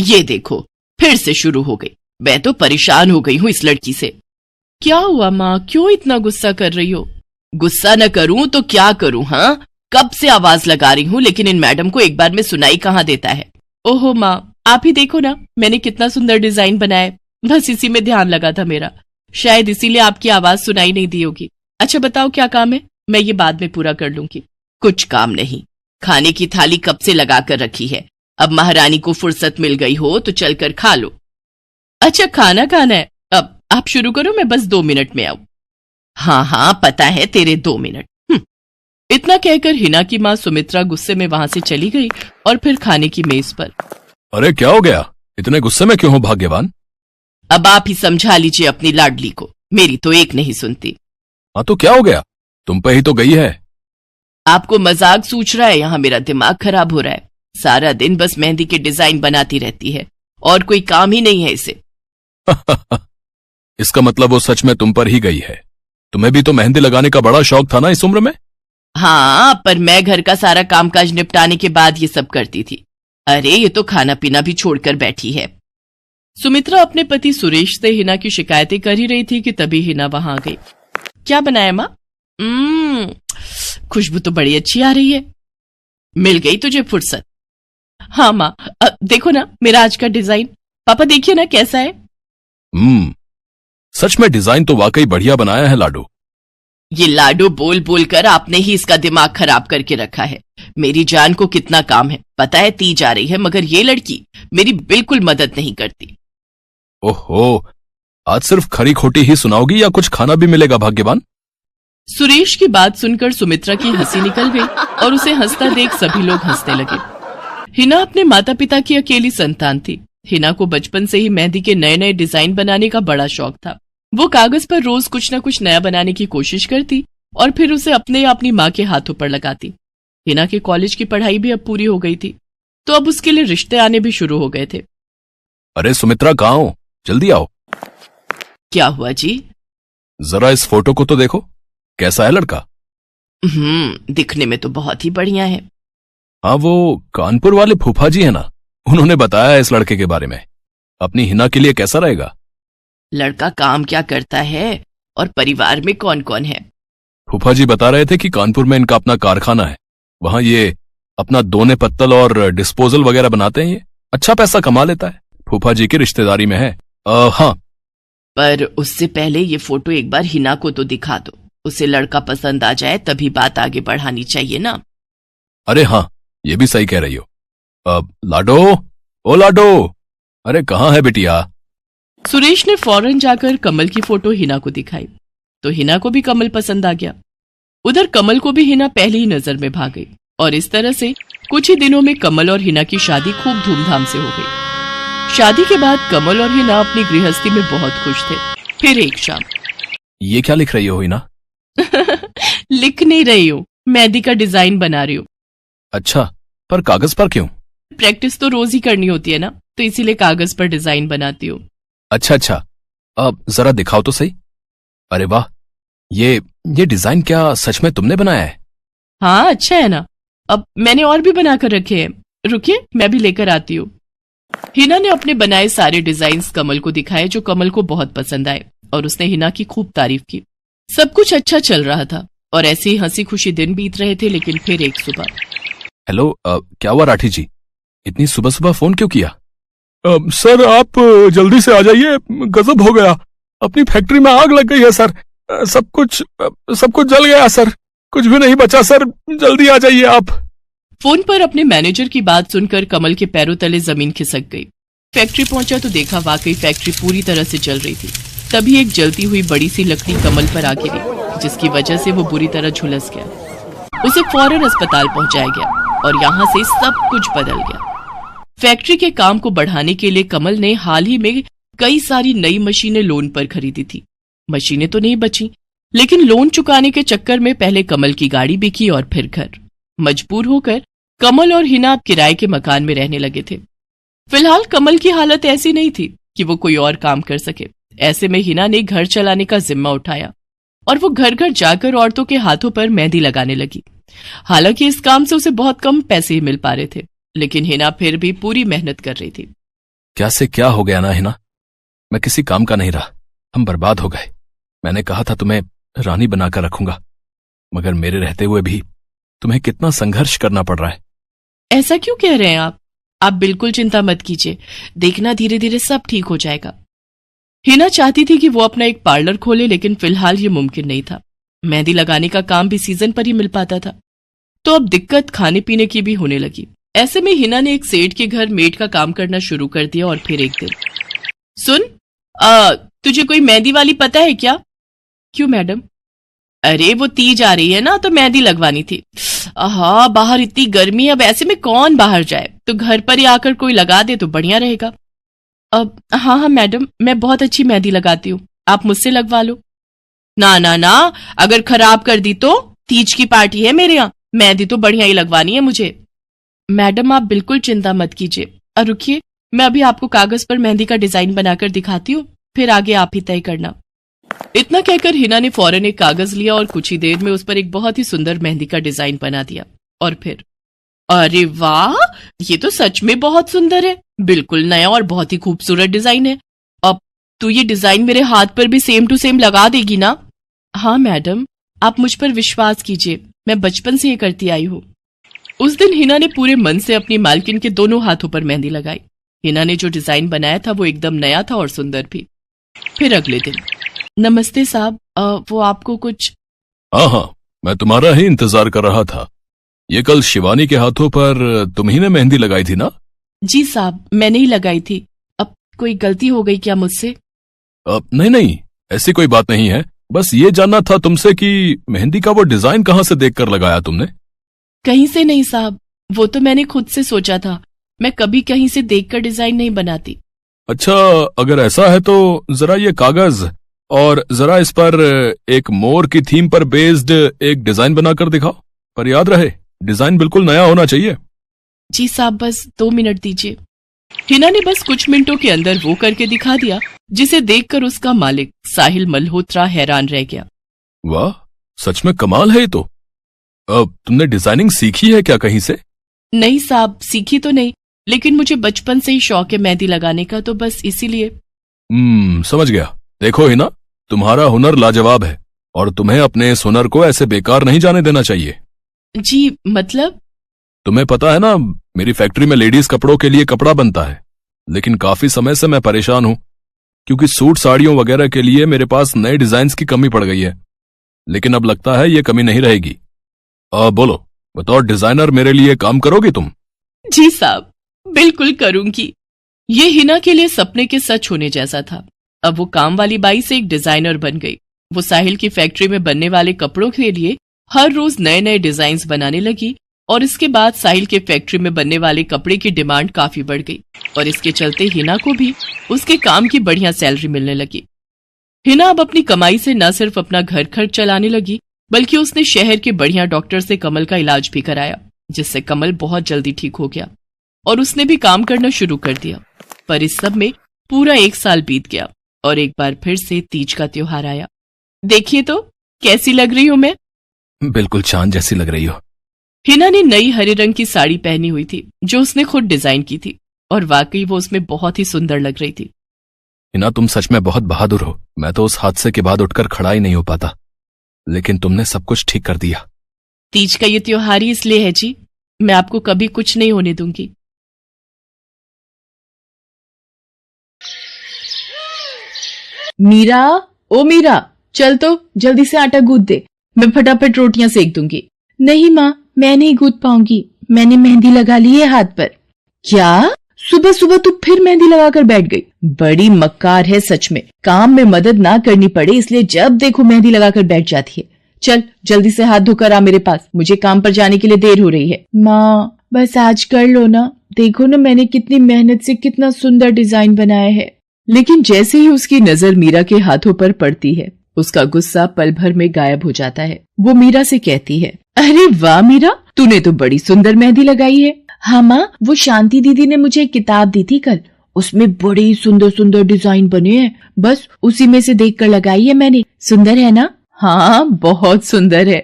ये देखो, फिर से शुरू हो गई। मैं तो परेशान हो गई हूँ इस लड़की से। क्या हुआ माँ, क्यों इतना गुस्सा कर रही हो? गुस्सा न करूं तो क्या करूं? हाँ, कब से आवाज लगा रही हूँ, लेकिन इन मैडम को एक बार में सुनाई कहाँ देता है। ओहो माँ, आप ही देखो ना, मैंने कितना सुंदर डिजाइन बनाया, बस इसी में ध्यान लगा था मेरा, शायद इसीलिए आपकी आवाज सुनाई नहीं दी होगी। अच्छा बताओ क्या काम है, मैं ये बाद में पूरा कर लूंगी। कुछ काम नहीं, खाने की थाली कब से लगा कर रखी है, अब महारानी को फुर्सत मिल गई हो तो चलकर खा लो। अच्छा खाना खाना है, अब आप शुरू करो, मैं बस 2 मिनट में आऊं। हाँ हाँ पता है तेरे 2 मिनट। इतना कहकर हिना की माँ सुमित्रा गुस्से में वहां से चली गई और फिर खाने की मेज पर। अरे क्या हो गया, इतने गुस्से में क्यों हो भाग्यवान? अब आप ही समझा लीजिए अपनी लाडली को, मेरी तो एक नहीं सुनती। हाँ तो क्या हो गया, तुम पे ही तो गई है। आपको मजाक सूझ रहा है? यहाँ मेरा दिमाग खराब हो रहा है, सारा दिन बस मेहंदी के डिजाइन बनाती रहती है और कोई काम ही नहीं है इसे। इसका मतलब वो सच में तुम पर ही गई है। तुम्हें भी तो मेहंदी लगाने का बड़ा शौक था ना इस उम्र में? हाँ, पर मैं घर का सारा कामकाज निपटाने के बाद ये सब करती थी। अरे ये तो खाना पीना भी छोड़कर बैठी है। सुमित्रा अपने पति सुरेश से हिना की शिकायतें कर ही रही थी कि तभी हिना वहां आ गई। क्या बनाया माँ? खुशबू तो बड़ी अच्छी आ रही है। मिल गई तुझे फुर्सत? हाँ माँ, देखो ना मेरा आज का डिजाइन, पापा देखिए ना कैसा है। सच में डिजाइन तो वाकई बढ़िया बनाया है लाडू। ये लाडू बोल बोल कर आपने ही इसका दिमाग खराब करके रखा है। मेरी जान को कितना काम है पता है, ती जा रही है, मगर ये लड़की मेरी बिल्कुल मदद नहीं करती। ओहो, आज सिर्फ खरी खोटी ही सुनाओगी या कुछ खाना भी मिलेगा भाग्यवान? सुरेश की बात सुनकर सुमित्रा की हंसी निकल गई और उसे हंसता देख सभी लोग हंसने लगे। हिना अपने माता पिता की अकेली संतान थी। हिना को बचपन से ही मेहंदी के नए नए डिजाइन बनाने का बड़ा शौक था। वो कागज पर रोज कुछ न कुछ नया बनाने की कोशिश करती और फिर उसे अपने या अपनी माँ के हाथों पर लगाती। हिना के कॉलेज की पढ़ाई भी अब पूरी हो गई थी, तो अब उसके लिए रिश्ते आने भी शुरू हो गए थे। अरे सुमित्रा कहाँ हो, जल्दी आओ। क्या हुआ जी? जरा इस फोटो को तो देखो, कैसा है लड़का? दिखने में तो बहुत ही बढ़िया है। हाँ, वो कानपुर वाले फूफा जी है ना, उन्होंने बताया इस लड़के के बारे में। अपनी हिना के लिए कैसा रहेगा? लड़का काम क्या करता है और परिवार में कौन कौन है? फूफा जी बता रहे थे कि कानपुर में इनका अपना कारखाना है, वहां ये अपना दोने पत्तल और डिस्पोजल वगैरह बनाते हैं। ये अच्छा पैसा कमा लेता है, फूफा जी की रिश्तेदारी में है। हाँ, पर उससे पहले ये फोटो एक बार हिना को तो दिखा दो, उसे लड़का पसंद आ जाए तभी बात आगे बढ़ानी चाहिए ना। अरे हाँ, ये भी सही कह रही हो। लाडो, ओ लाडो, अरे कहाँ है बिटिया? सुरेश ने फौरन जाकर कमल की फोटो हिना को दिखाई तो हिना को भी कमल पसंद आ गया। उधर कमल को भी हिना पहली ही नजर में भाग गई और इस तरह से कुछ ही दिनों में कमल और हिना की शादी खूब धूमधाम से हो गई। शादी के बाद कमल और हिना अपनी गृहस्थी में बहुत खुश थे। फिर एक शाम। ये क्या लिख रही हो हिना? लिख नहीं रही हूँ, मेहंदी का डिजाइन बना रही हूँ। अच्छा, पर कागज पर क्यों? प्रैक्टिस तो रोज ही करनी होती है ना, तो इसीलिए कागज पर डिजाइन बनाती हूँ। अच्छा, अब जरा दिखाओ तो सही। अरे वाह, ये डिजाइन क्या सच में तुमने बनाया है? हाँ अच्छा है ना, अब मैंने और भी बनाकर रखे हैं, रुकिए मैं भी लेकर आती हूँ। हिना ने अपने बनाए सारे डिजाइन्स कमल को दिखाए, जो कमल को बहुत पसंद आए और उसने हिना की खूब तारीफ की। सब कुछ अच्छा चल रहा था और ऐसे ही हंसी खुशी दिन बीत रहे थे। लेकिन फिर एक सुबह। हेलो, क्या हुआ राठी जी, इतनी सुबह सुबह फोन क्यों किया? सर आप जल्दी से आ जाइए, गजब हो गया, अपनी फैक्ट्री में आग लग गई है सर, सब कुछ जल गया सर, कुछ भी नहीं बचा सर, जल्दी आ जाइए आप। फोन पर अपने मैनेजर की बात सुनकर कमल के पैरों तले जमीन खिसक गई। फैक्ट्री पहुंचा तो देखा वाकई फैक्ट्री पूरी तरह से जल रही थी। तभी एक जलती हुई बड़ी सी लकड़ी कमल पर आ गिरी, जिसकी वजह से वो बुरी तरह झुलस गया। उसे फौरन अस्पताल पहुंचाया गया और यहाँ से सब कुछ बदल गया। फैक्ट्री के काम को बढ़ाने के लिए कमल ने हाल ही में कई सारी नई मशीनें लोन पर खरीदी थी। मशीनें तो नहीं बची, लेकिन लोन चुकाने के चक्कर में पहले कमल की गाड़ी बिकी और फिर घर। मजबूर होकर कमल और हिना अब किराए के मकान में रहने लगे थे। फिलहाल कमल की हालत ऐसी नहीं थी कि वो कोई और काम कर सके। ऐसे में हिना ने घर चलाने का जिम्मा उठाया और वो घर घर जाकर औरतों के हाथों पर मेहंदी लगाने लगी। हालांकि इस काम से उसे बहुत कम पैसे ही मिल पा रहे थे, लेकिन हिना फिर भी पूरी मेहनत कर रही थी। क्या से क्या हो गया ना हिना, मैं किसी काम का नहीं रहा, हम बर्बाद हो गए। मैंने कहा था तुम्हें रानी बनाकर रखूंगा, मगर मेरे रहते हुए भी तुम्हें कितना संघर्ष करना पड़ रहा है। ऐसा क्यों कह रहे हैं आप बिल्कुल चिंता मत कीजिए, देखना धीरे धीरे सब ठीक हो जाएगा। हिना चाहती थी कि वो अपना एक पार्लर खोले, लेकिन फिलहाल ये मुमकिन नहीं था। मेहंदी लगाने का काम भी सीजन पर ही मिल पाता था, तो अब दिक्कत खाने पीने की भी होने लगी। ऐसे में हिना ने एक सेठ के घर मेड का काम करना शुरू कर दिया। और फिर एक दिन, सुन, तुझे कोई मेहंदी वाली पता है क्या? क्यों मैडम? अरे वो तीज आ रही है ना, तो मेहंदी लगवानी थी। हाँ, बाहर इतनी गर्मी है, अब ऐसे में कौन बाहर जाए, तो घर पर ही आकर कोई लगा दे तो बढ़िया रहेगा। अब हाँ मैडम, मैं बहुत अच्छी मेहंदी लगाती हूँ, आप मुझसे लगवा लो। ना ना ना, अगर खराब कर दी तो? तीज की पार्टी है मेरे यहाँ, मेहंदी तो बढ़िया ही लगवानी है मुझे। मैडम आप बिल्कुल चिंता मत कीजिए, और रुकिए, मैं अभी आपको कागज पर मेहंदी का डिजाइन बनाकर दिखाती हूँ, फिर आगे आप ही तय करना। इतना कहकर हिना ने फौरन एक कागज लिया और कुछ ही देर में उस पर एक बहुत ही सुंदर मेहंदी का डिजाइन बना दिया। और फिर, अरे वाह, ये तो सच में बहुत सुंदर है, बिल्कुल नया और बहुत ही खूबसूरत डिजाइन है। अब तू ये डिजाइन मेरे हाथ पर भी सेम टू सेम लगा देगी ना? हाँ मैडम, आप मुझ पर विश्वास कीजिए, मैं बचपन से ये करती आई हूँ। उस दिन हिना ने पूरे मन से अपनी मालकिन के दोनों हाथों पर मेहंदी लगाई। हिना ने जो डिजाइन बनाया था वो एकदम नया था और सुंदर भी। फिर अगले दिन, नमस्ते साहब, वो आपको कुछ? हाँ, मैं तुम्हारा ही इंतजार कर रहा था। ये कल शिवानी के हाथों पर तुम ही ने मेहंदी लगाई थी ना? जी साहब, मैंने ही लगाई थी। अब कोई गलती हो गई क्या मुझसे? नहीं, ऐसी कोई बात नहीं है, बस ये जानना था तुमसे कि मेहंदी का वो डिजाइन कहाँ से देखकर लगाया तुमने? कहीं से नहीं साहब, वो तो मैंने खुद से सोचा था, मैं कभी कहीं से देखकर डिजाइन नहीं बनाती। अच्छा, अगर ऐसा है तो जरा ये कागज और जरा इस पर एक मोर की थीम पर बेस्ड एक डिजाइन बनाकर दिखाओ, पर याद रहे डिजाइन बिल्कुल नया होना चाहिए। जी साहब, बस 2 मिनट दीजिए। हिना ने बस कुछ मिनटों के अंदर वो करके दिखा दिया, जिसे देखकर उसका मालिक साहिल मल्होत्रा हैरान रह गया। वाह, सच में कमाल है ये तो। अब तुमने डिजाइनिंग सीखी है क्या कहीं से? नहीं साहब, सीखी तो नहीं, लेकिन मुझे बचपन से ही शौक है मेहंदी लगाने का, तो बस इसीलिए। समझ गया। देखो हिना, तुम्हारा हुनर लाजवाब है और तुम्हें अपने इस हुनर को ऐसे बेकार नहीं जाने देना चाहिए। जी मतलब? तुम्हें पता है ना, मेरी फैक्ट्री में लेडीज कपड़ों के लिए कपड़ा बनता है, लेकिन काफी समय से मैं परेशान हूं, क्योंकि सूट साड़ियों वगैरह के लिए मेरे पास नए डिजाइन की कमी पड़ गई है। लेकिन अब लगता है ये कमी नहीं रहेगी। बोलो, बतौर डिजाइनर मेरे लिए काम करोगी तुम? जी साहब, बिल्कुल करूंगी। ये हिना के लिए सपने के सच होने जैसा था। अब वो काम वाली बाई से एक डिजाइनर बन गई। वो साहिल की फैक्ट्री में बनने वाले कपड़ों के लिए हर रोज नए नए डिजाइन बनाने लगी, और इसके बाद साहिल के फैक्ट्री में बनने वाले कपड़े की डिमांड काफी बढ़ गई, और इसके चलते हिना को भी उसके काम की बढ़िया सैलरी मिलने लगी। हिना अब अपनी कमाई से न सिर्फ अपना घर खर्च चलाने लगी, बल्कि उसने शहर के बढ़िया डॉक्टर से कमल का इलाज भी कराया, जिससे कमल बहुत जल्दी ठीक हो गया और उसने भी काम करना शुरू कर दिया। पर इस सब में पूरा 1 साल बीत गया और एक बार फिर से तीज का त्योहार आया। देखिए तो कैसी लग रही हूं मैं? बिल्कुल चांद जैसी लग रही हो। हिना ने नई हरे रंग की साड़ी पहनी हुई थी, जो उसने खुद डिजाइन की थी, और वाकई वो उसमें बहुत ही सुंदर लग रही थी। हिना, तुम सच में बहुत बहादुर हो। मैं तो उस हादसे के बाद उठकर खड़ा ही नहीं हो पाता, लेकिन तुमने सब कुछ ठीक कर दिया। तीज का ये त्योहार ही इसलिए है जी, मैं आपको कभी कुछ नहीं होने दूंगी। मीरा, ओ मीरा, चल तो जल्दी से आटा गूंथ दे, मैं फटाफट रोटियां सेक दूंगी। नहीं माँ, मैं नहीं गूंथ पाऊंगी, मैंने मेहंदी लगा ली है हाथ पर। क्या? सुबह सुबह तू फिर मेहंदी लगाकर बैठ गई? बड़ी मक्कार है सच में, काम में मदद ना करनी पड़े इसलिए जब देखो मेहंदी लगाकर बैठ जाती है। चल जल्दी से हाथ धोकर आ मेरे पास, मुझे काम पर जाने के लिए देर हो रही है। माँ बस आज कर लो ना, देखो ना मैंने कितनी मेहनत से कितना सुंदर डिजाइन बनाया है। लेकिन जैसे ही उसकी नजर मीरा के हाथों पर पड़ती है, उसका गुस्सा पल भर में गायब हो जाता है। वो मीरा से कहती है, अरे वाह मीरा, तूने तो बड़ी सुंदर मेहंदी लगाई है। हाँ माँ, वो शांति दीदी ने मुझे एक किताब दी थी कल, उसमें बड़े सुंदर सुंदर डिजाइन बने हैं, बस उसी में से देखकर लगाई है मैंने। सुंदर है ना? हाँ बहुत सुंदर है।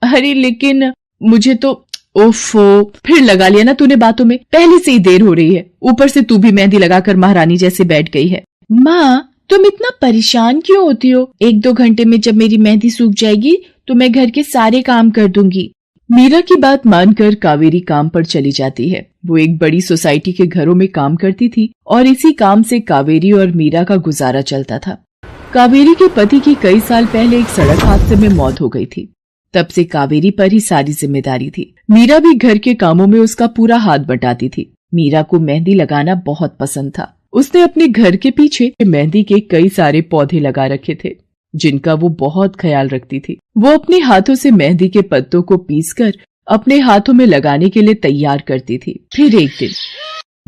अरे लेकिन मुझे तो ओफो, फिर लगा लिया ना तूने बातों में। पहले से ही देर हो रही है, ऊपर से तू भी मेहंदी लगाकर महारानी जैसे बैठ गई है। माँ, तुम इतना परेशान क्यों होती हो? 1-2 घंटे में जब मेरी मेहंदी सूख जाएगी तो मैं घर के सारे काम कर दूंगी। मीरा की बात मानकर कावेरी काम पर चली जाती है। वो एक बड़ी सोसाइटी के घरों में काम करती थी और इसी काम से कावेरी और मीरा का गुजारा चलता था। कावेरी के पति की कई साल पहले एक सड़क हादसे में मौत हो गई थी। तब से कावेरी पर ही सारी जिम्मेदारी थी। मीरा भी घर के कामों में उसका पूरा हाथ बटाती थी। मीरा को मेहंदी लगाना बहुत पसंद था। उसने अपने घर के पीछे मेहंदी के कई सारे पौधे लगा रखे थे, जिनका वो बहुत ख्याल रखती थी। वो अपने हाथों से मेहंदी के पत्तों को पीसकर अपने हाथों में लगाने के लिए तैयार करती थी। फिर एक दिन,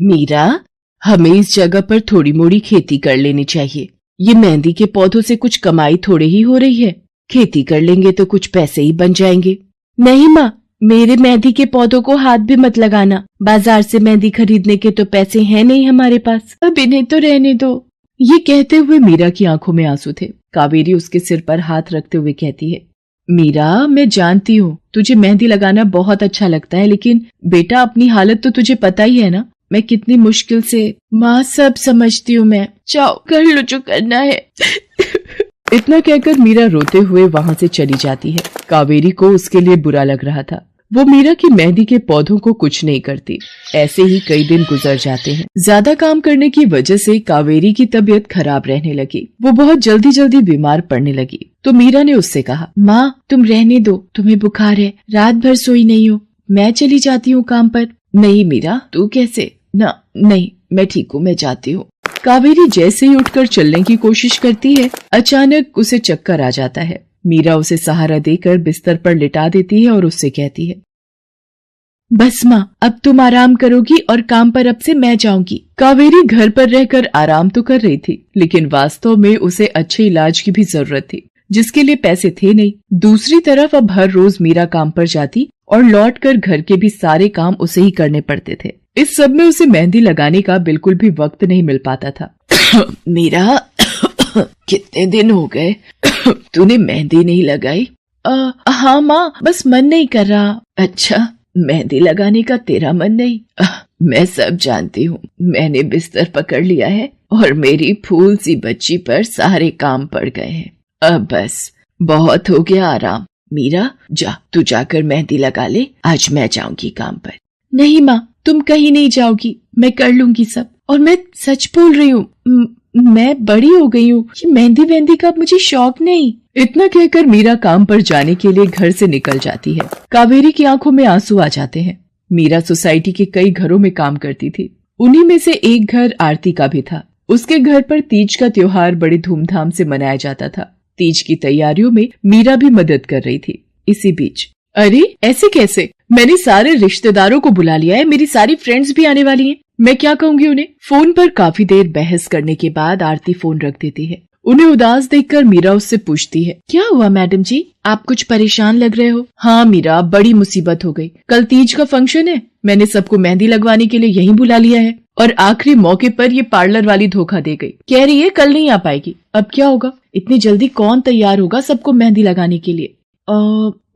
मीरा, हमें इस जगह पर थोड़ी मोड़ी खेती कर लेनी चाहिए। ये मेहंदी के पौधों से कुछ कमाई थोड़ी ही हो रही है। खेती कर लेंगे तो कुछ पैसे ही बन जाएंगे। नहीं माँ, मेरे मेहंदी के पौधों को हाथ भी मत लगाना। बाजार से मेहंदी खरीदने के तो पैसे हैं नहीं हमारे पास। अब इन्हें तो रहने दो। ये कहते हुए मीरा की आंखों में आंसू थे। कावेरी उसके सिर पर हाथ रखते हुए कहती है, मीरा, मैं जानती हूँ तुझे मेहंदी लगाना बहुत अच्छा लगता है, लेकिन बेटा अपनी हालत तो तुझे पता ही है ना। मैं कितनी मुश्किल से। माँ, सब समझती हूँ मैं। जाओ, कर लो जो करना है। इतना कहकर मीरा रोते हुए वहाँ से चली जाती है। कावेरी को उसके लिए बुरा लग रहा था। वो मीरा की मेहंदी के पौधों को कुछ नहीं करती। ऐसे ही कई दिन गुजर जाते हैं। ज्यादा काम करने की वजह से कावेरी की तबीयत खराब रहने लगी। वो बहुत जल्दी जल्दी बीमार पड़ने लगी। तो मीरा ने उससे कहा, माँ, तुम रहने दो, तुम्हें बुखार है, रात भर सोई नहीं हो, मैं चली जाती हूँ काम पर। नहीं मीरा, तू कैसे? ना, नहीं, मैं ठीक हूँ, मैं जाती हूँ। कावेरी जैसे ही उठकर चलने की कोशिश करती है, अचानक उसे चक्कर आ जाता है। मीरा उसे सहारा देकर बिस्तर पर लिटा देती है और उससे कहती है, बस माँ, अब तुम आराम करोगी और काम पर अब से मैं जाऊंगी। कावेरी घर पर रहकर आराम तो कर रही थी, लेकिन वास्तव में उसे अच्छे इलाज की भी जरूरत थी, जिसके लिए पैसे थे नहीं। दूसरी तरफ अब हर रोज मीरा काम पर जाती और लौटकर घर के भी सारे काम उसे ही करने पड़ते थे। इस सब में उसे मेहंदी लगाने का बिल्कुल भी वक्त नहीं मिल पाता था। मीरा, कितने दिन हो गए तूने मेहंदी नहीं लगाई? हाँ माँ, बस मन नहीं कर रहा। अच्छा, मेहंदी लगाने का तेरा मन नहीं? मैं सब जानती हूँ। मैंने बिस्तर पकड़ लिया है और मेरी फूल सी बच्ची पर सारे काम पड़ गए हैं। अब बस बहुत हो गया आराम। मीरा, जा, तू जाकर मेहंदी लगा ले, आज मैं जाऊंगी काम पर। नहीं माँ, तुम कहीं नहीं जाओगी, मैं कर लूंगी सब। और मैं सच बोल रही हूँ, मैं बड़ी हो गई हूँ, ये मेहंदी वेहंदी का मुझे शौक नहीं। इतना कहकर मीरा काम पर जाने के लिए घर से निकल जाती है। कावेरी की आंखों में आंसू आ जाते हैं। मीरा सोसाइटी के कई घरों में काम करती थी। उन्हीं में से एक घर आरती का भी था। उसके घर पर तीज का त्योहार बड़ी धूमधाम से मनाया जाता था। तीज की तैयारियों में मीरा भी मदद कर रही थी। इसी बीच, अरे ऐसे कैसे? मैंने सारे रिश्तेदारों को बुला लिया है, मेरी सारी फ्रेंड्स भी आने वाली हैं। मैं क्या कहूँगी उन्हें? फोन पर काफी देर बहस करने के बाद आरती फोन रख देती है। उन्हें उदास देखकर मीरा उससे पूछती है, क्या हुआ मैडम जी, आप कुछ परेशान लग रहे हो? हाँ मीरा, बड़ी मुसीबत हो गई। कल तीज का फंक्शन है, मैंने सबको मेहंदी लगवाने के लिए यहीं बुला लिया है और आखिरी मौके पर ये पार्लर वाली धोखा दे गई। कह रही है कल नहीं आ पाएगी। अब क्या होगा? इतनी जल्दी कौन तैयार होगा सबको मेहंदी लगाने के लिए?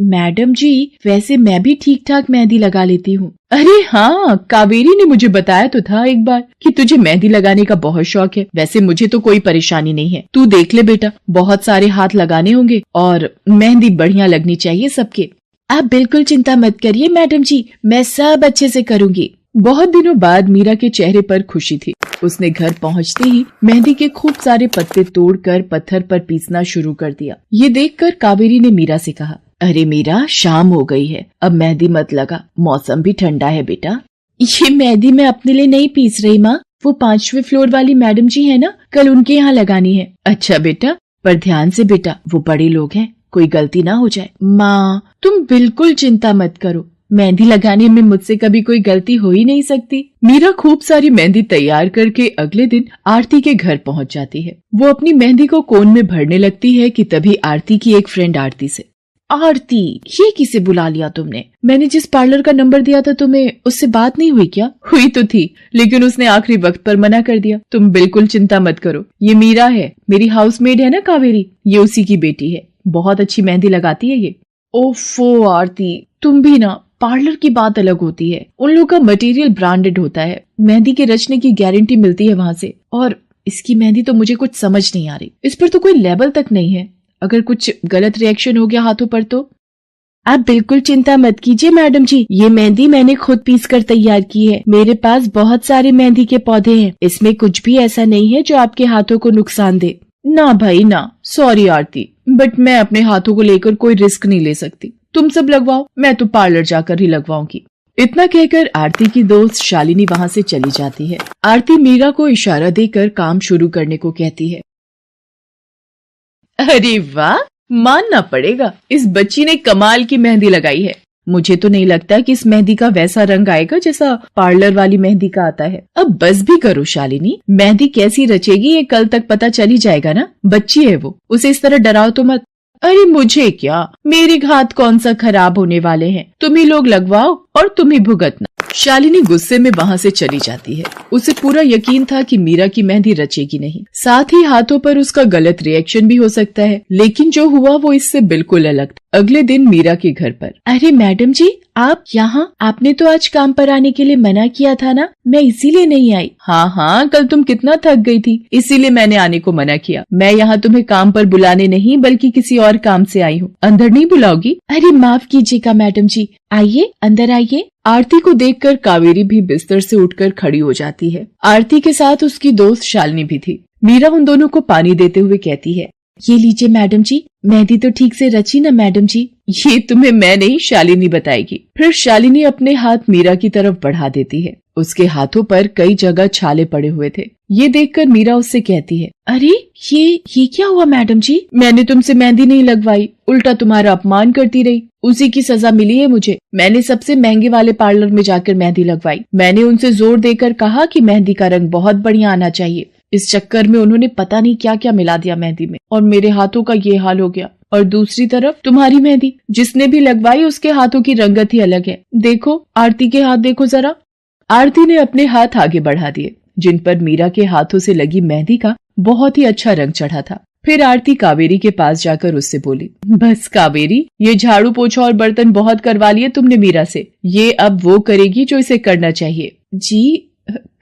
मैडम जी, वैसे मैं भी ठीक ठाक मेहंदी लगा लेती हूँ। अरे हाँ, कावेरी ने मुझे बताया तो था एक बार कि तुझे मेहंदी लगाने का बहुत शौक है। वैसे मुझे तो कोई परेशानी नहीं है। तू देख ले बेटा, बहुत सारे हाथ लगाने होंगे और मेहंदी बढ़िया लगनी चाहिए सबके। आप बिल्कुल चिंता मत करिए मैडम जी, मैं सब अच्छे से करूँगी। बहुत दिनों बाद मीरा के चेहरे पर खुशी थी। उसने घर पहुंचते ही मेहंदी के खूब सारे पत्ते तोड़कर पत्थर पर पीसना शुरू कर दिया। ये देखकर कावेरी ने मीरा से कहा, अरे मीरा, शाम हो गई है, अब मेहंदी मत लगा, मौसम भी ठंडा है बेटा। ये मेहंदी मैं अपने लिए नहीं पीस रही माँ, वो 5वें फ्लोर वाली मैडम जी है ना, कल उनके यहाँ लगानी है। अच्छा बेटा, पर ध्यान से बेटा, वो बड़े लोग हैं, कोई गलती ना हो जाए। माँ, तुम बिल्कुल चिंता मत करो, मेहंदी लगाने में मुझसे कभी कोई गलती हो ही नहीं सकती। मीरा खूब सारी मेहंदी तैयार करके अगले दिन आरती के घर पहुंच जाती है। वो अपनी मेहंदी को कोन में भरने लगती है कि तभी आरती की एक फ्रेंड आरती से, आरती, ये किसे बुला लिया तुमने? मैंने जिस पार्लर का नंबर दिया था तुम्हें, उससे बात नहीं हुई क्या? हुई तो थी, लेकिन उसने आखिरी वक्त पर मना कर दिया। तुम बिल्कुल चिंता मत करो, ये मीरा है, मेरी हाउसमेड है ना कावेरी, ये उसी की बेटी है, बहुत अच्छी मेहंदी लगाती है ये। ओफो आरती, तुम भी ना, पार्लर की बात अलग होती है, उन लोगों का मटेरियल ब्रांडेड होता है, मेहंदी के रचने की गारंटी मिलती है वहां से। और इसकी मेहंदी तो मुझे कुछ समझ नहीं आ रही, इस पर तो कोई लेबल तक नहीं है। अगर कुछ गलत रिएक्शन हो गया हाथों पर तो। आप बिल्कुल चिंता मत कीजिए मैडम जी, ये मेहंदी मैंने खुद पीस कर तैयार की है। मेरे पास बहुत सारे मेहंदी के पौधे हैं, इसमें कुछ भी ऐसा नहीं है जो आपके हाथों को नुकसान दे। ना भाई ना, सॉरी आरती, बट मैं अपने हाथों को लेकर कोई रिस्क नहीं ले सकती। तुम सब लगवाओ, मैं तो पार्लर जाकर ही लगवाऊंगी। इतना कहकर आरती की दोस्त शालिनी वहाँ से चली जाती है। आरती मीरा को इशारा देकर काम शुरू करने को कहती है। अरे वाह, मानना पड़ेगा, इस बच्ची ने कमाल की मेहंदी लगाई है। मुझे तो नहीं लगता कि इस मेहंदी का वैसा रंग आएगा जैसा पार्लर वाली मेहंदी का आता है। अब बस भी करो शालिनी, मेहंदी कैसी रचेगी ये कल तक पता चल ही जाएगा ना। बच्ची है वो, उसे इस तरह डराओ तो मत। अरे मुझे क्या, मेरे हाथ कौन सा खराब होने वाले हैं, तुम ही लोग लगवाओ और तुम ही भुगतना। शालिनी गुस्से में वहाँ से चली जाती है। उसे पूरा यकीन था कि मीरा की मेहंदी रचेगी नहीं, साथ ही हाथों पर उसका गलत रिएक्शन भी हो सकता है, लेकिन जो हुआ वो इससे बिल्कुल अलग था। अगले दिन मीरा के घर पर। अरे मैडम जी, आप यहाँ? आपने तो आज काम पर आने के लिए मना किया था ना, मैं इसीलिए नहीं आई। हाँ, कल तुम कितना थक गई थी, इसीलिए मैंने आने को मना किया। मैं यहाँ तुम्हें काम पर बुलाने नहीं बल्कि किसी और काम से आई हूँ। अंदर नहीं बुलाओगी? अरे माफ कीजिएगा मैडम जी, आइए अंदर आइए। आरती को देखकर कावेरी भी बिस्तर से उठकर खड़ी हो जाती है। आरती के साथ उसकी दोस्त शालिनी भी थी। मीरा उन दोनों को पानी देते हुए कहती है, ये लीजिए मैडम जी, मेहंदी तो ठीक से रची ना मैडम जी? ये तुम्हें मैं नहीं शालिनी बताएगी। फिर शालिनी अपने हाथ मीरा की तरफ बढ़ा देती है। उसके हाथों पर कई जगह छाले पड़े हुए थे। ये देखकर मीरा उससे कहती है, अरे ये क्या हुआ मैडम जी? मैंने तुमसे मेहंदी नहीं लगवाई, उल्टा तुम्हारा अपमान करती रही, उसी की सजा मिली है मुझे। मैंने सबसे महंगे वाले पार्लर में जाकर मेहंदी लगवाई। मैंने उनसे जोर देकर कहा कि मेहंदी का रंग बहुत बढ़िया आना चाहिए। इस चक्कर में उन्होंने पता नहीं क्या क्या मिला दिया मेहंदी में, और मेरे हाथों का ये हाल हो गया। और दूसरी तरफ तुम्हारी मेहंदी, जिसने भी लगवाई उसके हाथों की रंगत ही अलग है। देखो आरती के हाथ देखो जरा। आरती ने अपने हाथ आगे बढ़ा दिए, जिन पर मीरा के हाथों से लगी मेहंदी का बहुत ही अच्छा रंग चढ़ा था। फिर आरती कावेरी के पास जाकर उससे बोली, बस कावेरी, ये झाड़ू पोछा और बर्तन बहुत करवा लिए तुमने मीरा से, ये अब वो करेगी जो इसे करना चाहिए। जी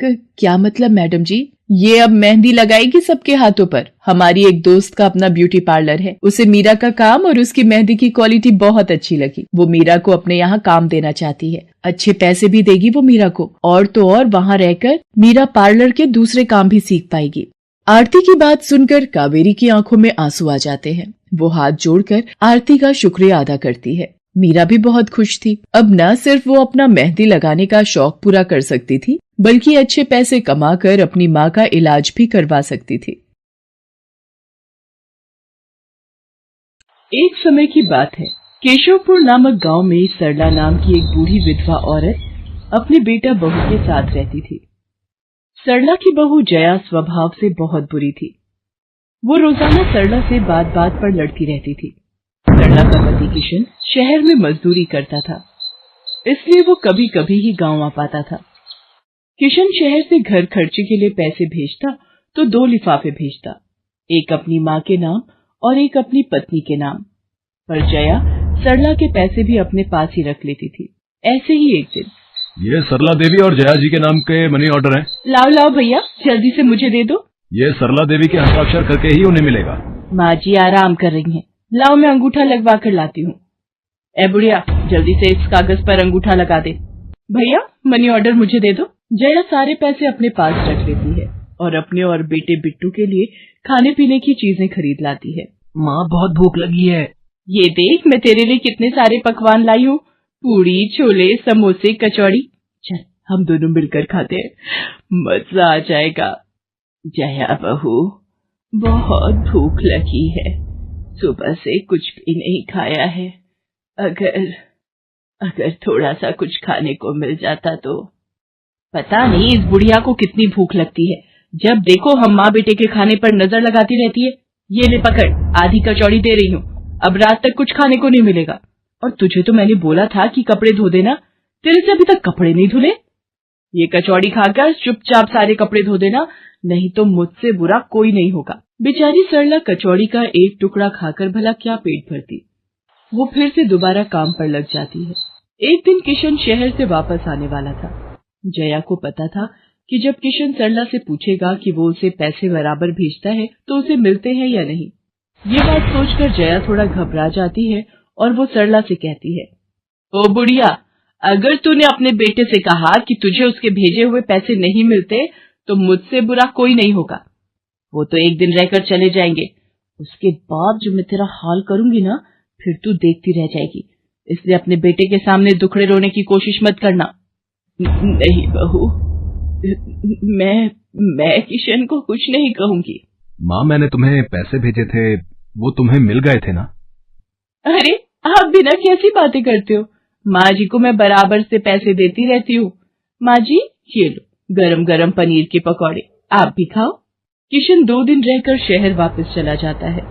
क्या मतलब मैडम जी? ये अब मेहंदी लगाएगी सबके हाथों पर। हमारी एक दोस्त का अपना ब्यूटी पार्लर है, उसे मीरा का काम और उसकी मेहंदी की क्वालिटी बहुत अच्छी लगी। वो मीरा को अपने यहाँ काम देना चाहती है, अच्छे पैसे भी देगी वो मीरा को, और तो और वहाँ रहकर मीरा पार्लर के दूसरे काम भी सीख पाएगी। आरती की बात सुनकर कावेरी की आंखों में आंसू आ जाते हैं। वो हाथ जोड़कर आरती का शुक्रिया अदा करती है। मीरा भी बहुत खुश थी। अब न सिर्फ वो अपना मेहंदी लगाने का शौक पूरा कर सकती थी, बल्कि अच्छे पैसे कमाकर अपनी माँ का इलाज भी करवा सकती थी। एक समय की बात है, केशवपुर नामक गांव में सरला नाम की एक बूढ़ी विधवा औरत अपने बेटा बहू के साथ रहती थी। सरला की बहू जया स्वभाव से बहुत बुरी थी। वो रोजाना सरला से बात बात पर लड़ती रहती थी। सरला का पति किशन शहर में मजदूरी करता था, इसलिए वो कभी कभी ही गांव आ पाता था। किशन शहर से घर खर्चे के लिए पैसे भेजता तो 2 लिफाफे भेजता, एक अपनी माँ के नाम और एक अपनी पत्नी के नाम। पर जया सरला के पैसे भी अपने पास ही रख लेती थी। ऐसे ही एक दिन, ये सरला देवी और जया जी के नाम के मनी ऑर्डर हैं। लाओ भैया, जल्दी से मुझे दे दो। ये सरला देवी के हस्ताक्षर करके ही उन्हें मिलेगा। माँ जी आराम कर रही हैं, लाओ मैं अंगूठा लगवा कर लाती हूँ। ए बुढ़िया, जल्दी से इस कागज पर अंगूठा लगा दे। भैया मनी ऑर्डर मुझे दे दो। जया सारे पैसे अपने पास रख लेती है और अपने और बेटे बिट्टू के लिए खाने पीने की चीजें खरीद लाती है। माँ बहुत भूख लगी है। ये देख मैं तेरे लिए कितने सारे पकवान लाई हूँ, पूड़ी, छोले, समोसे, कचौड़ी। चल हम दोनों मिलकर खाते हैं, मजा आ जाएगा। जया बहू, बहुत भूख लगी है, सुबह से कुछ भी नहीं खाया है। अगर थोड़ा सा कुछ खाने को मिल जाता तो। पता नहीं इस बुढ़िया को कितनी भूख लगती है, जब देखो हम माँ बेटे के खाने पर नजर लगाती रहती है। ये ले पकड़, आधी कचौड़ी दे रही हूँ, अब रात तक कुछ खाने को नहीं मिलेगा। और तुझे तो मैंने बोला था कि कपड़े धो देना, तेरे से अभी तक कपड़े नहीं धुले। ये कचौड़ी खाकर चुपचाप सारे कपड़े धो देना, नहीं तो मुझसे बुरा कोई नहीं होगा। बेचारी सरला कचौड़ी का एक टुकड़ा खाकर भला क्या पेट भरती। वो फिर से दोबारा काम पर लग जाती है। एक दिन किशन शहर से वापस आने वाला था। जया को पता था कि जब किशन सरला से पूछेगा कि वो उसे पैसे बराबर भेजता है तो उसे मिलते हैं या नहीं। ये बात सोचकर जया थोड़ा घबरा जाती है और वो सरला से कहती है, ओ बुढ़िया, अगर तूने अपने बेटे से कहा कि तुझे उसके भेजे हुए पैसे नहीं मिलते तो मुझसे बुरा कोई नहीं होगा। वो तो एक दिन रहकर चले जाएंगे, उसके बाद जो मैं तेरा हाल करूंगी ना, फिर तू देखती रह जाएगी। इसलिए अपने बेटे के सामने दुखड़े रोने की कोशिश मत करना। नहीं बहू, मैं किशन को कुछ नहीं कहूंगी। माँ, मैंने तुम्हें पैसे भेजे थे, वो तुम्हें मिल गए थे ना? अरे आप बिना कैसी बातें करते हो? माँ जी को मैं बराबर से पैसे देती रहती हूँ। माँ जी, ये लो गरम गरम पनीर के पकौड़े, आप भी खाओ। किशन 2 दिन रहकर शहर वापस चला जाता है।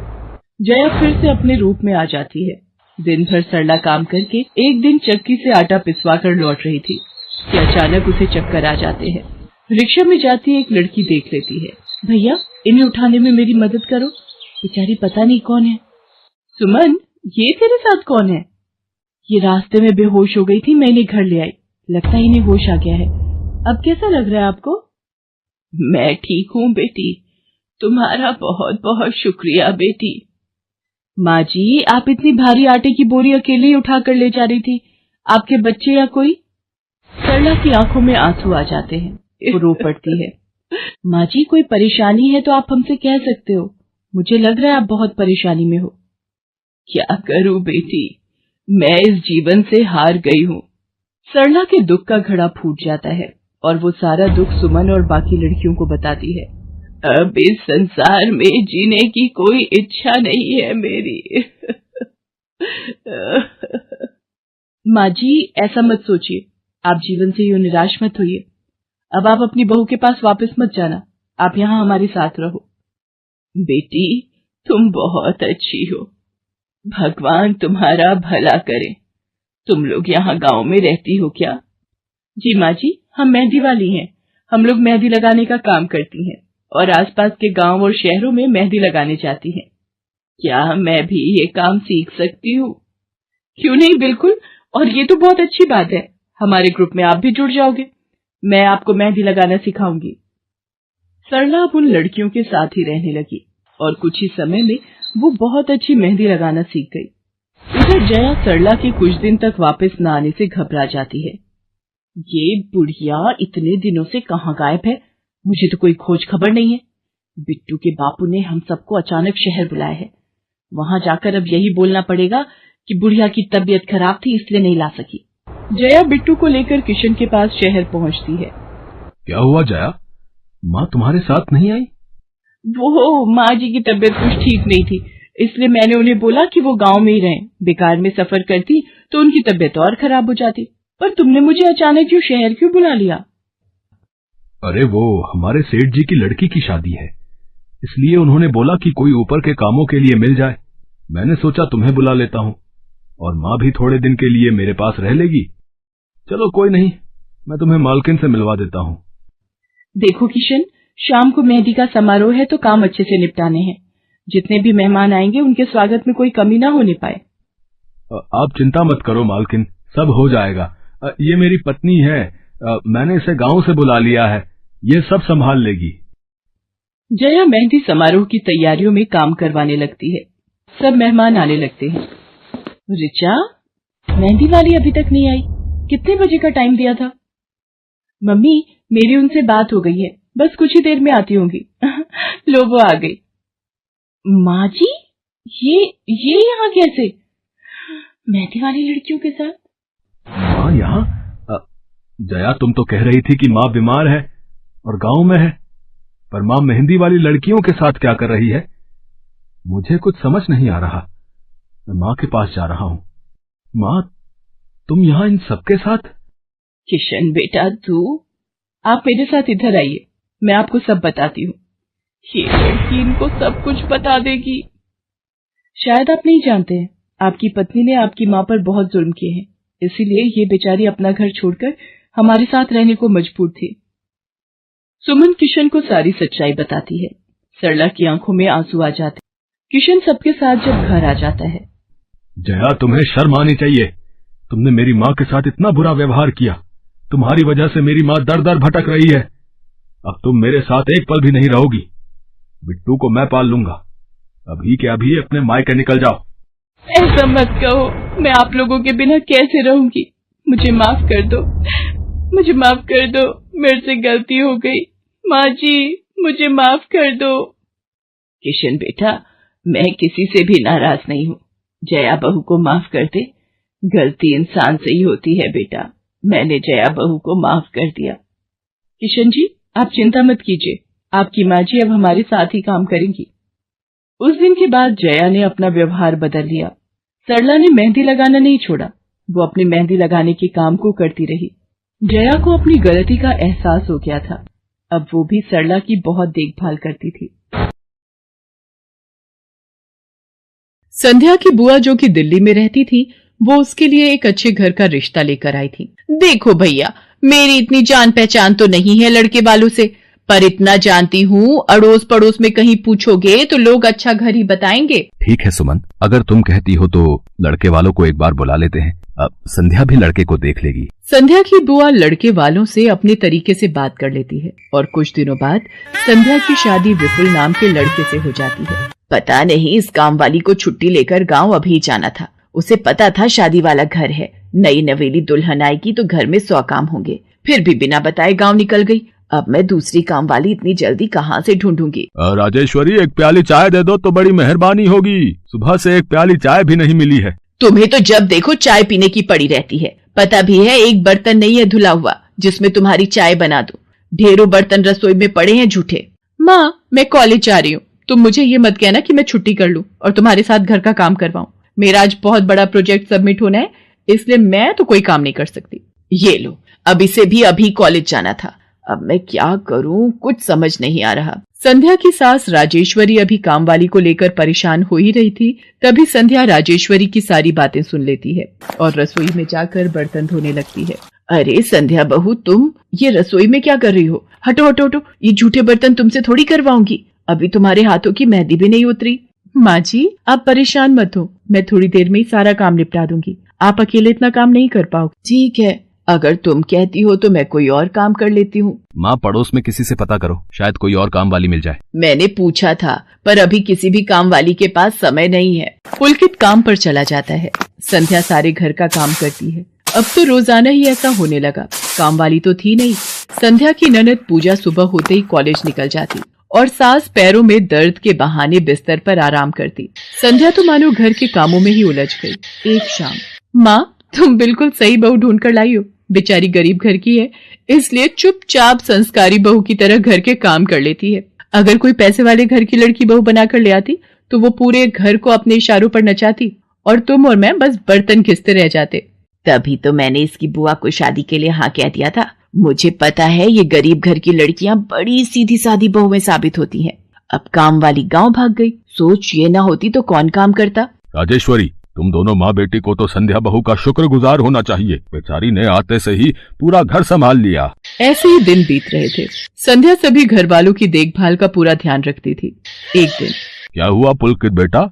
जया फिर से अपने रूप में आ जाती है। दिन भर सरला काम करके एक दिन चक्की से आटा पिसवा कर लौट रही थी कि अचानक उसे चक्कर आ जाते हैं। रिक्शा में जाती एक लड़की देख लेती है। भैया, इन्हें उठाने में मेरी मदद करो, बेचारी पता नहीं कौन है। सुमन, ये तेरे साथ कौन है? ये रास्ते में बेहोश हो गई थी, मैं इन्हें घर ले आई, लगता है इन्हें होश आ गया है। अब कैसा लग रहा है आपको? मैं ठीक हूँ बेटी, तुम्हारा बहुत बहुत शुक्रिया बेटी। माँ जी, आप इतनी भारी आटे की बोरी अकेले ही उठा कर ले जा रही थी, आपके बच्चे या कोई? सरला की आंखों में आंसू आ जाते हैं, वो रो पड़ती है। माँ जी, कोई परेशानी है तो आप हमसे कह सकते हो, मुझे लग रहा है आप बहुत परेशानी में हो। क्या करूं बेटी, मैं इस जीवन से हार गई हूँ। सरला के दुख का घड़ा फूट जाता है और वो सारा दुख सुमन और बाकी लड़कियों को बताती है। अब इस संसार में जीने की कोई इच्छा नहीं है मेरी। माँ जी, ऐसा मत सोचिए, आप जीवन से यूं निराश मत होइए। अब आप अपनी बहू के पास वापस मत जाना, आप यहाँ हमारे साथ रहो। बेटी, तुम बहुत अच्छी हो, भगवान तुम्हारा भला करे। तुम लोग यहाँ गांव में रहती हो क्या? जी माँ जी, हम मेहंदी वाली हैं। हम लोग मेहंदी लगाने का काम करती हैं और आसपास के गांव और शहरों में मेहंदी लगाने जाती हैं। क्या मैं भी ये काम सीख सकती हूँ? क्यों नहीं, बिल्कुल, और ये तो बहुत अच्छी बात है। हमारे ग्रुप में आप भी जुड़ जाओगे, मैं आपको मेहंदी लगाना सिखाऊंगी। सरला अब उन लड़कियों के साथ ही रहने लगी और कुछ ही समय में वो बहुत अच्छी मेहंदी लगाना सीख गई। इधर जया सरला के कुछ दिन तक वापस न आने से घबरा जाती है। ये बुढ़िया इतने दिनों से कहाँ गायब है, मुझे तो कोई खोज खबर नहीं है। बिट्टू के बापू ने हम सबको अचानक शहर बुलाया है, वहां जाकर अब यही बोलना पड़ेगा कि बुढ़िया की तबीयत खराब थी इसलिए नहीं ला सकी। जया बिट्टू को लेकर किशन के पास शहर पहुंचती है। क्या हुआ जया, माँ तुम्हारे साथ नहीं आई? वो माँ जी की तबीयत कुछ ठीक नहीं थी, इसलिए मैंने उन्हें बोला कि वो गांव में ही रहें। बेकार में सफर करती तो उनकी तबीयत और खराब हो जाती। पर तुमने मुझे अचानक क्यों शहर क्यों बुला लिया? अरे वो हमारे सेठ जी की लड़की की शादी है, इसलिए उन्होंने बोला कि कोई ऊपर के कामों के लिए मिल जाए। मैंने सोचा तुम्हें बुला लेता हूँ, और माँ भी थोड़े दिन के लिए मेरे पास रह लेगी। चलो कोई नहीं, मैं तुम्हें मालकिन से मिलवा देता हूँ। देखो किशन, शाम को मेहंदी का समारोह है तो काम अच्छे से निपटाने हैं। जितने भी मेहमान आएंगे उनके स्वागत में कोई कमी ना होने पाए। आप चिंता मत करो मालकिन, सब हो जाएगा। ये मेरी पत्नी है, मैंने इसे गांव से बुला लिया है, ये सब संभाल लेगी। जया मेहंदी समारोह की तैयारियों में काम करवाने लगती है। सब मेहमान आने लगते हैं। रिचा, मेहंदी वाली अभी तक नहीं आई, कितने बजे का टाइम दिया था? मम्मी, मेरी उनसे बात हो गई है, बस कुछ ही देर में आती होंगी। लो वो आ गई। माँ जी, ये यहाँ कैसे? मेहंदी वाली लड़कियों के साथ? माँ यहाँ? जया, तुम तो कह रही थी कि माँ बीमार है और गांव में है, पर माँ मेहंदी वाली लड़कियों के साथ क्या कर रही है? मुझे कुछ समझ नहीं आ रहा। मैं माँ के पास जा रहा हूँ। माँ, तुम यहाँ इन सबके साथ? किशन बेटा, आप मेरे साथ इधर आइए, मैं आपको सब बताती हूँ। ये लड़की इनको सब कुछ बता देगी। शायद आप नहीं जानते हैं, आपकी पत्नी ने आपकी माँ पर बहुत जुल्म किए हैं, इसीलिए ये बेचारी अपना घर छोड़कर हमारे साथ रहने को मजबूर थी। सुमन किशन को सारी सच्चाई बताती है। सरला की आंखों में आंसू आ जाते। किशन सबके साथ जब घर आ जाता है। जया, तुम्हें शर्म आनी चाहिए, तुमने मेरी माँ के साथ इतना बुरा व्यवहार किया। तुम्हारी वजह से मेरी माँ दर दर भटक रही है। अब तुम मेरे साथ एक पल भी नहीं रहोगी। बिट्टू को मैं पाल लूंगा। अभी के अभी अपने मायके निकल जाओ। ऐसा मत कहो, मैं आप लोगों के बिना कैसे रहूंगी। मुझे माफ कर दो, मुझे माफ कर दो, मेरे से गलती हो गई। माँ जी मुझे माफ कर दो। किशन बेटा, मैं किसी से भी नाराज नहीं हूँ। जया बहू को माफ कर दे। गलती इंसान से ही होती है बेटा। मैंने जया बहू को माफ कर दिया। किशन जी आप चिंता मत कीजिए, आपकी माँ जी अब हमारे साथ ही काम करेंगी। उस दिन के बाद जया ने अपना व्यवहार बदल लिया। सरला ने मेहंदी लगाना नहीं छोड़ा। वो अपनी मेहंदी लगाने के काम को करती रही। जया को अपनी गलती का एहसास हो गया था। अब वो भी सरला की बहुत देखभाल करती थी। संध्या की बुआ जो कि दिल्ली में रहती थी, वो उसके लिए एक अच्छे घर का रिश्ता लेकर आई थी। देखो भैया, मेरी इतनी जान पहचान तो नहीं है लड़के वालों से, पर इतना जानती हूँ अड़ोस पड़ोस में कहीं पूछोगे तो लोग अच्छा घर ही बताएंगे। ठीक है सुमन, अगर तुम कहती हो तो लड़के वालों को एक बार बुला लेते हैं। अब संध्या भी लड़के को देख लेगी। संध्या की बुआ लड़के वालों से अपने तरीके से बात कर लेती है और कुछ दिनों बाद संध्या की शादी विपुल नाम के लड़के से हो जाती है। पता नहीं इस काम वाली को छुट्टी लेकर गांव अभी जाना था। उसे पता था शादी वाला घर है, नई नवेली दुल्हन आएगी तो घर में 100 काम होंगे, फिर भी बिना बताए गांव निकल गई। अब मैं दूसरी काम वाली इतनी जल्दी कहाँ से ढूंढूंगी। राजेश्वरी, एक प्याली चाय दे दो तो बड़ी मेहरबानी होगी। सुबह से एक प्याली चाय भी नहीं मिली है। तुम्हें तो जब देखो चाय पीने की पड़ी रहती है। पता भी है एक बर्तन नहीं है धुला हुआ जिसमें तुम्हारी चाय बना दूं। ढेरों बर्तन रसोई में पड़े हैं झूठे। माँ मैं कॉलेज जा रही हूँ, तुम मुझे ये मत कहना कि मैं छुट्टी कर लूं और तुम्हारे साथ घर का काम करवाऊं। मेरा आज बहुत बड़ा प्रोजेक्ट सबमिट होना है, इसलिए मैं तो कोई काम नहीं कर सकती। ये लो, अब इसे भी अभी कॉलेज जाना था। अब मैं क्या करूं, कुछ समझ नहीं आ रहा। संध्या की सास राजेश्वरी अभी काम वाली को लेकर परेशान हो ही रही थी। तभी संध्या राजेश्वरी की सारी बातें सुन लेती है और रसोई में जाकर बर्तन धोने लगती है। अरे संध्या बहू, तुम ये रसोई में क्या कर रही हो? हटो हटो हटो, ये झूठे बर्तन तुमसे थोड़ी करवाऊंगी। अभी तुम्हारे हाथों की मेहंदी भी नहीं उतरी। माँ जी आप परेशान मत हो, मैं थोड़ी देर में ही सारा काम निपटा दूंगी। आप अकेले इतना काम नहीं कर पाओगे। ठीक है, अगर तुम कहती हो तो मैं कोई और काम कर लेती हूँ। माँ पड़ोस में किसी से पता करो, शायद कोई और काम वाली मिल जाए। मैंने पूछा था पर अभी किसी भी काम वाली के पास समय नहीं है। पुलकित काम पर चला जाता है। संध्या सारे घर का काम करती है। अब तो रोजाना ही ऐसा होने लगा। काम वाली तो थी नहीं। संध्या की ननद पूजा सुबह होते ही कॉलेज निकल जाती और सास पैरों में दर्द के बहाने बिस्तर पर आराम करती। संध्या तो मानो घर के कामों में ही उलझ गई। एक शाम, माँ तुम बिल्कुल सही बहू ढूंढ कर लाई हो। बेचारी गरीब घर की है, इसलिए चुपचाप संस्कारी बहू की तरह घर के काम कर लेती है। अगर कोई पैसे वाले घर की लड़की बहू बनाकर ले आती तो वो पूरे घर को अपने इशारों पर नचाती और तुम और मैं बस बर्तन घिसते रह जाते। तभी तो मैंने इसकी बुआ को शादी के लिए हाँ कह दिया था। मुझे पता है ये गरीब घर की लड़कियां बड़ी सीधी सादी बहुएं साबित होती हैं। अब काम वाली गांव भाग गई। सोच ये ना होती तो कौन काम करता। राजेश्वरी, तुम दोनों माँ बेटी को तो संध्या बहू का शुक्रगुजार होना चाहिए। बेचारी ने आते से ही पूरा घर संभाल लिया। ऐसे ही दिन बीत रहे थे। संध्या सभी घर वालों की देखभाल का पूरा ध्यान रखती थी। एक दिन, क्या हुआ पुलकित बेटा,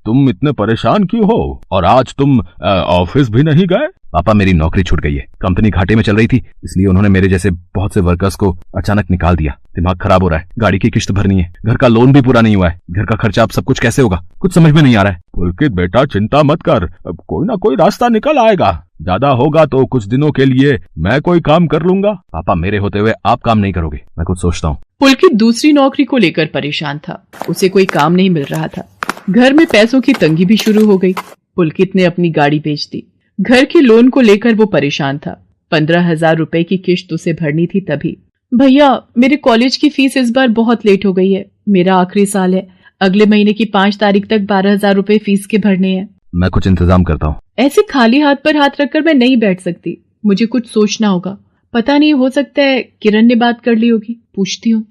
तुम इतने परेशान क्यों हो? और आज तुम ऑफिस भी नहीं गए? पापा मेरी नौकरी छूट गई है। कंपनी घाटे में चल रही थी, इसलिए उन्होंने मेरे जैसे बहुत से वर्कर्स को अचानक निकाल दिया। दिमाग खराब हो रहा है, गाड़ी की किश्त भरनी है, घर का लोन भी पूरा नहीं हुआ है। घर का खर्चा अब सब कुछ कैसे होगा, कुछ समझ में नहीं आ रहा है। पुलकित बेटा चिंता मत कर, अब कोई ना कोई रास्ता निकल आएगा। ज्यादा होगा तो कुछ दिनों के लिए मैं कोई काम कर लूंगा। पापा मेरे होते हुए आप काम नहीं करोगे, मैं कुछ सोचता हूँ। पुलकित दूसरी नौकरी को लेकर परेशान था। उसे कोई काम नहीं मिल रहा था। घर में पैसों की तंगी भी शुरू हो गई। पुलकित ने अपनी गाड़ी बेच दी। घर के लोन को लेकर वो परेशान था। 15,000 रुपए की किश्त उसे भरनी थी। तभी, भैया मेरे कॉलेज की फीस इस बार बहुत लेट हो गई है। मेरा आखिरी साल है, अगले महीने की 5 तारीख तक 12,000 रुपए फीस के भरने हैं। मैं कुछ इंतजाम करता हूँ। ऐसे खाली हाथ पर हाथ रखकर मैं नहीं बैठ सकती, मुझे कुछ सोचना होगा। पता नहीं, हो सकता है किरण ने बात कर ली होगी, पूछती हूँ।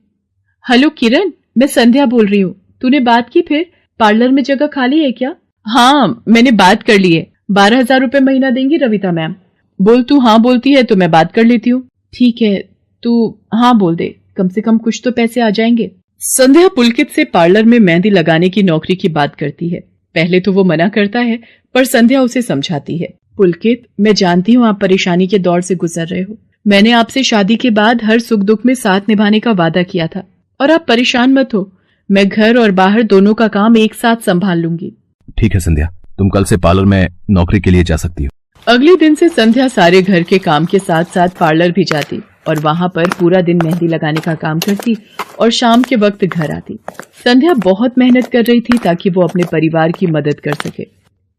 हेलो किरण, मैं संध्या बोल रही हूँ। तूने बात की फिर? पार्लर में जगह खाली है क्या? हाँ मैंने बात कर ली है। 12,000 रुपए महीना देंगी रविता मैम। बोल, तू हाँ बोलती है तो मैं बात कर लेती हूँ। ठीक है, तू हाँ बोल दे, कम से कम कुछ तो पैसे आ जाएंगे। संध्या पुलकित से पार्लर में मेहंदी लगाने की नौकरी की बात करती है। पहले तो वो मना करता है, पर संध्या उसे समझाती है। पुलकित, मैं जानती हूँ आप परेशानी के दौर से गुजर रहे हो। मैंने आपसे शादी के बाद हर सुख दुख में साथ निभाने का वादा किया था और आप परेशान मत हो, मैं घर और बाहर दोनों का काम एक साथ संभाल लूंगी। ठीक है संध्या, तुम कल से पार्लर में नौकरी के लिए जा सकती हो। अगले दिन से संध्या सारे घर के काम के साथ साथ पार्लर भी जाती और वहां पर पूरा दिन मेहंदी लगाने का काम करती और शाम के वक्त घर आती। संध्या बहुत मेहनत कर रही थी ताकि वो अपने परिवार की मदद कर सके।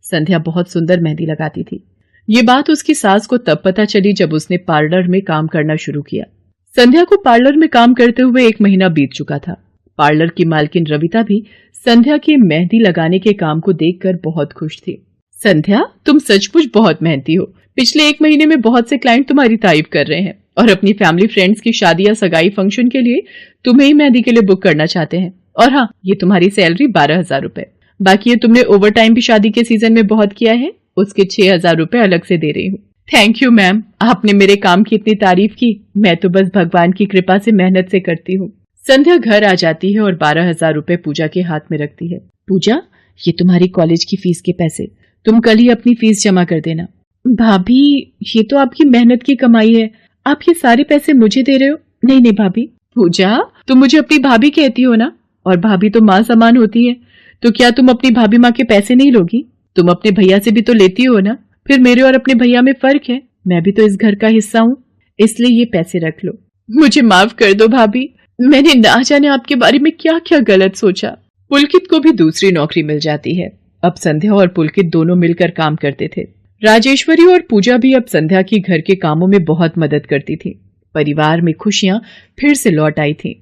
संध्या बहुत सुंदर मेहंदी लगाती थी। ये बात उसकी सास को तब पता चली जब उसने पार्लर में काम करना शुरू किया। संध्या को पार्लर में काम करते हुए 1 महीना बीत चुका था। पार्लर की मालकिन रविता भी संध्या के मेहंदी लगाने के काम को देखकर बहुत खुश थी। संध्या, तुम सचमुच बहुत मेहनती हो। पिछले 1 महीने में बहुत से क्लाइंट तुम्हारी तारीफ कर रहे हैं और अपनी फैमिली फ्रेंड्स की शादी या सगाई फंक्शन के लिए तुम्हें ही मेहंदी के लिए बुक करना चाहते हैं। और हाँ, ये तुम्हारी सैलरी 12,000 रुपए। बाकी ये तुमने ओवर टाइम भी शादी के सीजन में बहुत किया है, उसके 6,000 रुपए अलग से दे रही हूँ। थैंक यू मैम, आपने मेरे काम की इतनी तारीफ की। मैं तो बस भगवान की कृपा से मेहनत से करती हूँ। संध्या घर आ जाती है और 12,000 रुपए पूजा के हाथ में रखती है। पूजा, ये तुम्हारी कॉलेज की फीस के पैसे, तुम कल ही अपनी फीस जमा कर देना। भाभी, ये तो आपकी मेहनत की कमाई है, आप ये सारे पैसे मुझे दे रहे हो? नहीं नहीं भाभी। पूजा, तुम मुझे अपनी भाभी कहती हो ना, और भाभी तो माँ समान होती है, तो क्या तुम अपनी भाभी माँ के पैसे नहीं लोगी? तुम अपने भैया से भी तो लेती हो ना। फिर मेरे और अपने भैया में फर्क है, मैं भी तो इस घर का हिस्सा हूँ, इसलिए ये पैसे रख लो। मुझे माफ कर दो भाभी, मैंने ना जाने आपके बारे में क्या क्या गलत सोचा। पुलकित को भी दूसरी नौकरी मिल जाती है। अब संध्या और पुलकित दोनों मिलकर काम करते थे। राजेश्वरी और पूजा भी अब संध्या की घर के कामों में बहुत मदद करती थी। परिवार में खुशियां फिर से लौट आई थी।